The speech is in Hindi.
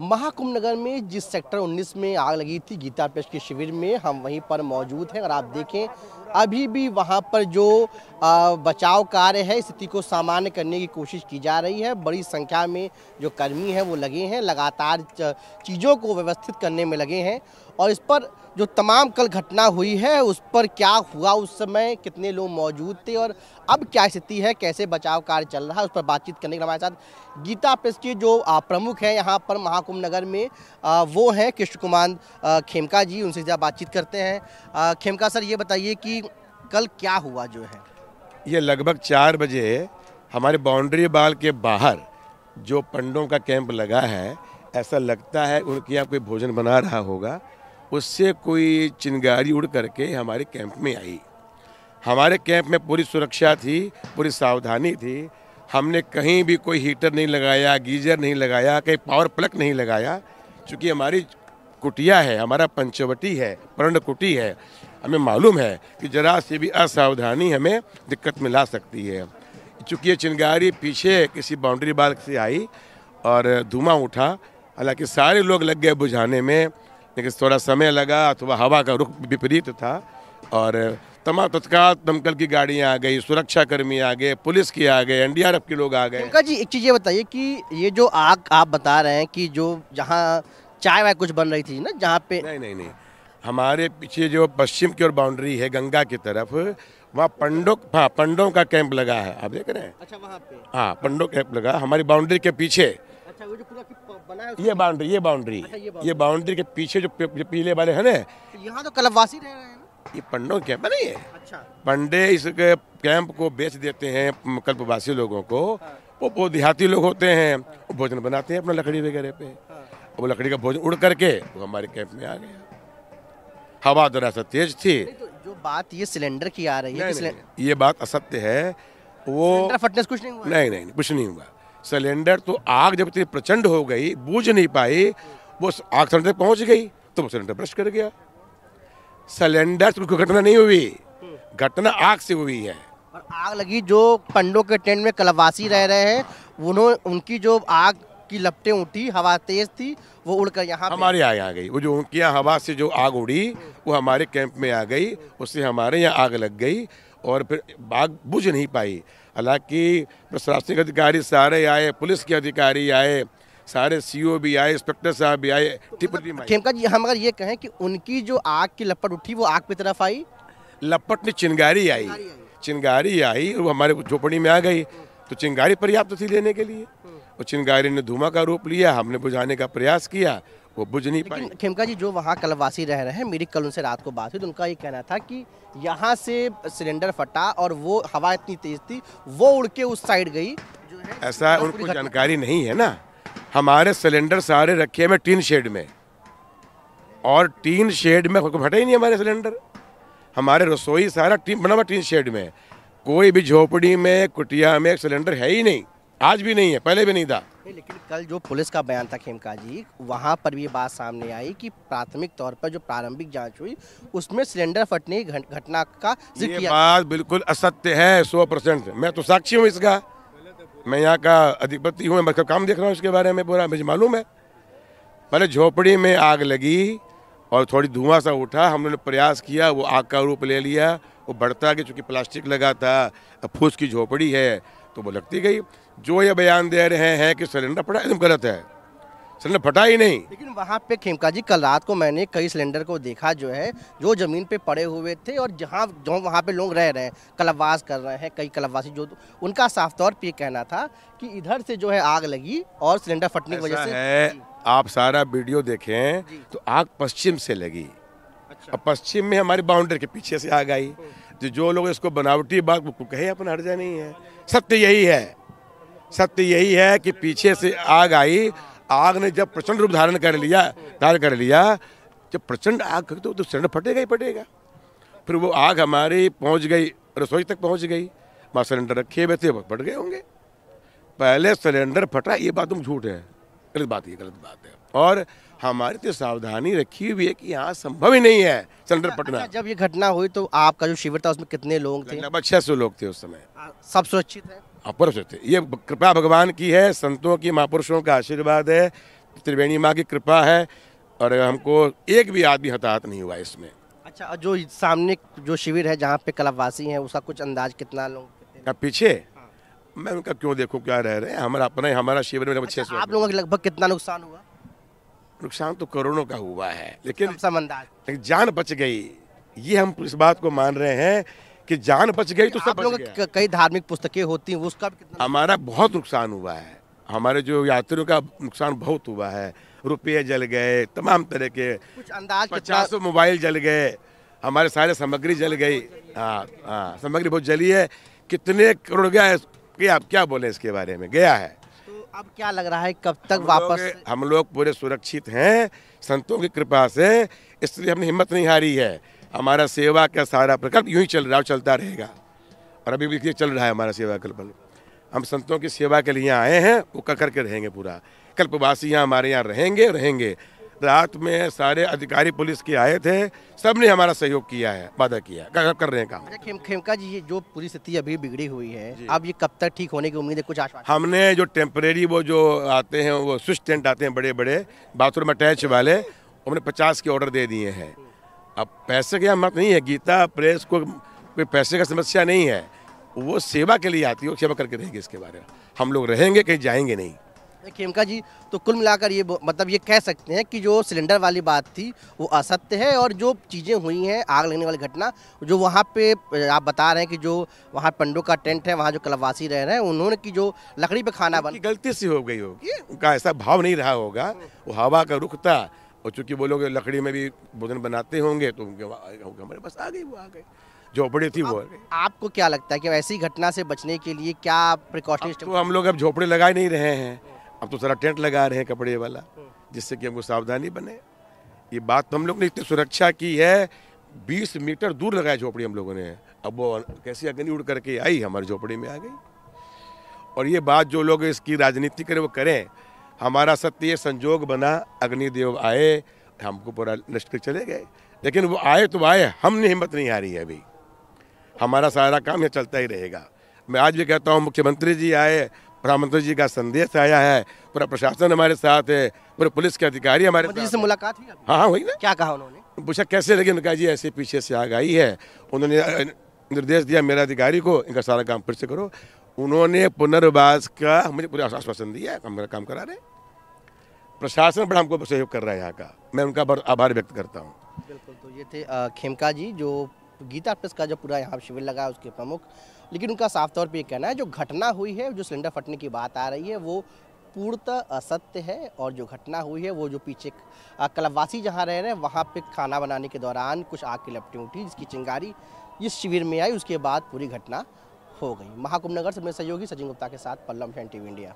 महाकुंभ नगर में जिस सेक्टर 19 में आग लगी थी गीता प्रेस के शिविर में हम वहीं पर मौजूद हैं और आप देखें अभी भी वहां पर जो बचाव कार्य है स्थिति को सामान्य करने की कोशिश की जा रही है। बड़ी संख्या में जो कर्मी हैं वो लगे हैं, लगातार चीज़ों को व्यवस्थित करने में लगे हैं और इस पर जो तमाम कल घटना हुई है उस पर क्या हुआ, उस समय कितने लोग मौजूद थे और अब क्या स्थिति है, कैसे बचाव कार्य चल रहा है, उस पर बातचीत करने के लिए हमारे साथ गीता प्रेस के जो प्रमुख हैं यहाँ पर महाकुंभ नगर में वो हैं कृष्ण कुमार खेमका जी। उनसे ज़्यादा बातचीत करते हैं। खेमका सर, ये बताइए कि कल क्या हुआ जो है? ये लगभग 4 बजे हमारे बाउंड्री बाल के बाहर जो पंडों का कैंप लगा है, ऐसा लगता है उनके यहाँ कोई भोजन बना रहा होगा, उससे कोई चिंगारी उड़ करके हमारे कैंप में आई। हमारे कैंप में पूरी सुरक्षा थी, पूरी सावधानी थी। हमने कहीं भी कोई हीटर नहीं लगाया, गीजर नहीं लगाया, कहीं पावर प्लग नहीं लगाया, क्योंकि हमारी कुटिया है, हमारा पंचवटी है, पर्ण कुटी है। हमें मालूम है कि जरा से भी असावधानी हमें दिक्कत में ला सकती है। चूँकि ये चिंगारी पीछे किसी बाउंड्री बाल से आई और धुआं उठा, हालांकि सारे लोग लग गए बुझाने में, लेकिन थोड़ा समय लगा अथवा हवा का रुख विपरीत था और तमाम तत्काल दमकल की गाड़ियां आ गई, सुरक्षा कर्मी आ गए, पुलिस के आ गए, एनडीआरएफ के लोग आ गए। खेमका जी, एक चीज़ ये बताइए कि ये जो आग आप बता रहे हैं कि जो जहाँ चाय वाय कुछ बन रही थी ना, जहाँ पे नहीं, हमारे पीछे जो पश्चिम की ओर बाउंड्री है गंगा की तरफ, वहाँ पंडों का कैंप लगा है, आप देख रहे हैं। अच्छा, वहाँ पे हाँ, पंडों कैंप लगा हमारी बाउंड्री के पीछे। अच्छा, वो जो पूरा बना है ये बाउंड्री के पीछे जो पीले वाले है ना, यहाँ तो कलवासी रह रहे हैं ना? ये पंडों कैंप नहीं है। अच्छा, पंडे इस कैंप को बेच देते हैं कल्पवासी लोगों को। वो देहाती लोग होते हैं, वो भोजन बनाते हैं अपना लकड़ी वगैरह पे। वो लकड़ी का भोजन उड़ करके वो हमारे कैंप में आ गया। हवा जरा सा तेज थी। तो जो बात ये सिलेंडर की आ रही है कि ये बात असत्य है। वो सिलेंडर फटने से कुछ नहीं हुआ? नहीं, कुछ नहीं हुआ। सिलेंडर तो आग जब इतनी प्रचंड हो गई, बूझ नहीं पाई, वो आग सिलेंडर तक पहुंच गई तो वो सिलेंडर ब्रश कर गया। सिलेंडर से कोई घटना नहीं हुई, घटना आग से हुई है। और आग लगी जो पंडों के टेंट में कलवासी रह रहे हैं, उनकी जो आग की लपटें उठी, हवा तेज थी, वो उड़कर यहाँ हमारे यहाँ आ गई। वो जो उनकी यहाँ हवा से जो आग उड़ी वो हमारे कैंप में आ गई, उससे हमारे यहाँ आग लग गई और फिर आग बुझ नहीं पाई। हालांकि प्रशासनिक अधिकारी सारे आए, पुलिस के अधिकारी आए, सारे सीओ भी आए, इंस्पेक्टर साहब भी आए, खेमका जी, हम अगर ये कहें कि उनकी जो आग की लपट उठी वो आग की तरफ आई, लपट में चिंगारी आई वो हमारे झोपड़ी में आ गई, तो चिंगारी पर्याप्त थी लेने के लिए। वो चिंगारी ने धुआं का रूप लिया, हमने बुझाने का प्रयास किया, वो बुझ नहीं पाई। खेमका जी, जो वहाँ कलवासी रह रहे हैं, मेरी कल उनसे रात को बात हुई तो उनका ये कहना था कि यहाँ से सिलेंडर फटा और वो हवा इतनी तेज थी वो उड़ के उस साइड गई जो है। ऐसा उनको जानकारी नहीं है ना। हमारे सिलेंडर सारे रखे हैं टीन शेड में, और टीन शेड में फटा ही नहीं हमारे सिलेंडर। हमारे रसोई सारा बना हुआ टीन शेड में। कोई भी झोपड़ी में, कुटिया में सिलेंडर है ही नहीं, आज भी नहीं है, पहले भी नहीं था। लेकिन कल जो पुलिस का बयान था खेमका जी, वहाँ पर भी ये बात सामने आई कि प्राथमिक तौर पर जो प्रारंभिक जांच हुई उसमें सिलेंडर फटने की घटना का जिक्र किया। बात बिल्कुल असत्य है 100%। मैं तो साक्षी हूँ इसका, मैं यहाँ का अधिपति हूँ, मैं काम देख रहा हूँ इसके बारे में पूरा, मुझे मालूम है। पहले झोपड़ी में आग लगी और थोड़ी धुआं सा उठा, हमने प्रयास किया, वो आग का रूप ले लिया, वो बढ़ता गया, चूँकि प्लास्टिक लगा था, फूस की झोपड़ी है तो वो लगती गई। जो ये बयान दे रहे हैं कि सिलेंडर फटा, एकदम गलत है, सिलेंडर फटा ही नहीं। लेकिन वहाँ पे खेमका जी, कल रात को मैंने कई सिलेंडर को देखा जो है जो ज़मीन पे पड़े हुए थे और जो वहाँ पे लोग रह रहे हैं, कलवास कर रहे हैं, कई कलवासी जो उनका साफ तौर पे कहना था कि इधर से जो है आग लगी और सिलेंडर फटने की वजह से है। आप सारा वीडियो देखें तो आग पश्चिम से लगी। अच्छा। और पश्चिम में हमारी बाउंड्री के पीछे से आग आई। जो लोग इसको बनावटी बात वो कहे, अपन हर्जा नहीं है। सत्य यही है कि पीछे से आग आई। आग ने जब प्रचंड रूप धारण कर लिया, जब प्रचंड आग तो सिलेंडर फटेगा ही फटेगा। फिर वो आग हमारी पहुंच गई, रसोई तक पहुंच गई, वहाँ सिलेंडर रखे हुए थे, वो फट गए होंगे। पहले सिलेंडर फटा, ये बात तुम झूठ है, गलत बात है। और हमारी तो सावधानी रखी हुई है कि यहाँ संभव ही नहीं है सिलेंडर फटना। अच्छा, जब ये घटना हुई तो आपका जो शिविर था उसमें कितने लोग थे? लगभग 600 लोग थे उस समय। सब सुरक्षित है? अपर से थे। ये कृपा भगवान की है, संतों की, महापुरुषों का आशीर्वाद है। त्रिवेणी माँ की कृपा है और हमको एक भी आदमी हताहत नहीं हुआ इसमें। अच्छा, और जो सामने जो शिविर है जहाँ पे कलपवासी हैं, उसका कुछ अंदाज कितना लोग? क्या पीछे? मैं उनका क्यों देखूं क्या रह रहे हैं, हमारा अपना ही, हमारा शिविर में 600। आप लोगों का लगभग कितना नुकसान हुआ? नुकसान तो करोड़ों का हुआ है, लेकिन सब अंदाज जान बच गई। ये हम इस बात को मान रहे हैं कि जान बच गई तो सब आप बच लोगों गया। कई धार्मिक पुस्तकें होती हैं, वो उसका भी कितना? हमारा बहुत नुकसान हुआ है, हमारे जो यात्रियों का नुकसान बहुत हुआ है। रुपये जल गए, तमाम तरह के कुछ अंदाज 50 मोबाइल जल गए, हमारे सारे सामग्री जल गई। हाँ हाँ, सामग्री बहुत जली है। कितने करोड़ गया है कि आप क्या बोले इसके बारे में, गया है। तो अब क्या लग रहा है कब तक वापस? हम लोग पूरे सुरक्षित हैं संतों की कृपा से, इसलिए हमने हिम्मत नहीं हारी है। हमारा सेवा का सारा प्रकल्प यूं ही चल रहा है, चलता रहेगा और अभी भी ये चल रहा है हमारा सेवा कल्प। हम संतों की सेवा के लिए आए हैं, वो करके रहेंगे पूरा। कल्पवासी यहाँ हमारे यहाँ रहेंगे। रात में सारे अधिकारी पुलिस के आए थे, सब ने हमारा सहयोग किया है, वादा किया, कर रहे हैं काम। अच्छा खेमका जी, ये जो पूरी स्थिति अभी बिगड़ी हुई है, अब ये कब तक ठीक होने की उम्मीद है? कुछ आश्वासन? हमने जो टेम्परेरी वो जो आते हैं, वो स्विच टेंट आते हैं बड़े बड़े बाथरूम अटैच वाले, हमने 50 के ऑर्डर दे दिए हैं। अब पैसे की मत नहीं है, गीता प्रेस को कोई पैसे का समस्या नहीं है, वो सेवा के लिए आती है, वो सेवा करके रहेगी। इसके बारे में हम लोग रहेंगे, कहीं जाएंगे नहीं। खेमका जी, तो कुल मिलाकर ये मतलब ये कह सकते हैं कि जो सिलेंडर वाली बात थी वो असत्य है, और जो चीज़ें हुई हैं, आग लगने वाली घटना, जो वहाँ पे आप बता रहे हैं कि जो वहाँ पंडों का टेंट है, वहाँ जो कलपवासी रह रहे हैं, उन्होंने की जो लकड़ी पे खाना बना, गलती से हो गई होगी, उनका ऐसा भाव नहीं रहा होगा, वो हवा का रुख था। और चूंकि वो लोग लकड़ी में भी भोजन बनाते होंगे तो हमारे पास आ गई, वो आ गई, झोपड़ी थी वो। आपको क्या लगता है कि ऐसी घटना से बचने के लिए क्या प्रिकॉशनरी? तो हम लोग अब झोपड़ी लगा नहीं रहे हैं, अब तो सारा टेंट लगा रहे हैं कपड़े वाला, जिससे कि हमको सावधानी बने। ये बात तो हम लोग ने इतनी सुरक्षा की है, 20 मीटर दूर लगाया झोपड़ी हम लोगों ने। अब वो कैसी अग्नि उड़ करके आई, हमारी झोपड़ी में आ गई। और ये बात जो लोग इसकी राजनीति करें वो करें, हमारा सत्य ये संजोग बना, अग्निदेव आए, हमको पूरा नष्ट कर चले गए। लेकिन वो आए तो आए, हमने हिम्मत नहीं हारी है। अभी हमारा सारा काम ये चलता ही रहेगा। मैं आज भी कहता हूँ, मुख्यमंत्री जी आए, प्रधानमंत्री जी का संदेश आया है, पूरा प्रशासन हमारे साथ है, पूरे पुलिस के अधिकारी हमारे साथ। से मुलाकात हुई? हाँ वही ना। क्या कहा उन्होंने? पूछा कैसे लगे, उन्होंने कहा जी ऐसे पीछे से आग आई है। उन्होंने निर्देश दिया मेरा अधिकारी को, इनका सारा काम फिर से करो। उन्होंने पुनर्वास का मुझे पूरा आश्वासन दिया है, हम मेरा काम करा रहे। प्रशासन बड़ा हमको सहयोग कर रहा है यहाँ का, मैं उनका आभार व्यक्त करता हूँ। बिल्कुल, तो ये थे खेमका जी, जो गीता प्रेस का जो पूरा यहाँ शिविर लगा है उसके प्रमुख। लेकिन उनका साफ तौर पे ये कहना है जो घटना हुई है, जो सिलेंडर फटने की बात आ रही है, वो पूर्णतः असत्य है। और जो घटना हुई है वो जो पीछे कलपवासी जहाँ रह रहे हैं, वहाँ पे खाना बनाने के दौरान कुछ आग की लपटें उठी, जिसकी चिंगारी इस शिविर में आई, उसके बाद पूरी घटना हो गई। महाकुंभ नगर से मेरे सहयोगी सचिन गुप्ता के साथ पल्लव, टीवी इंडिया।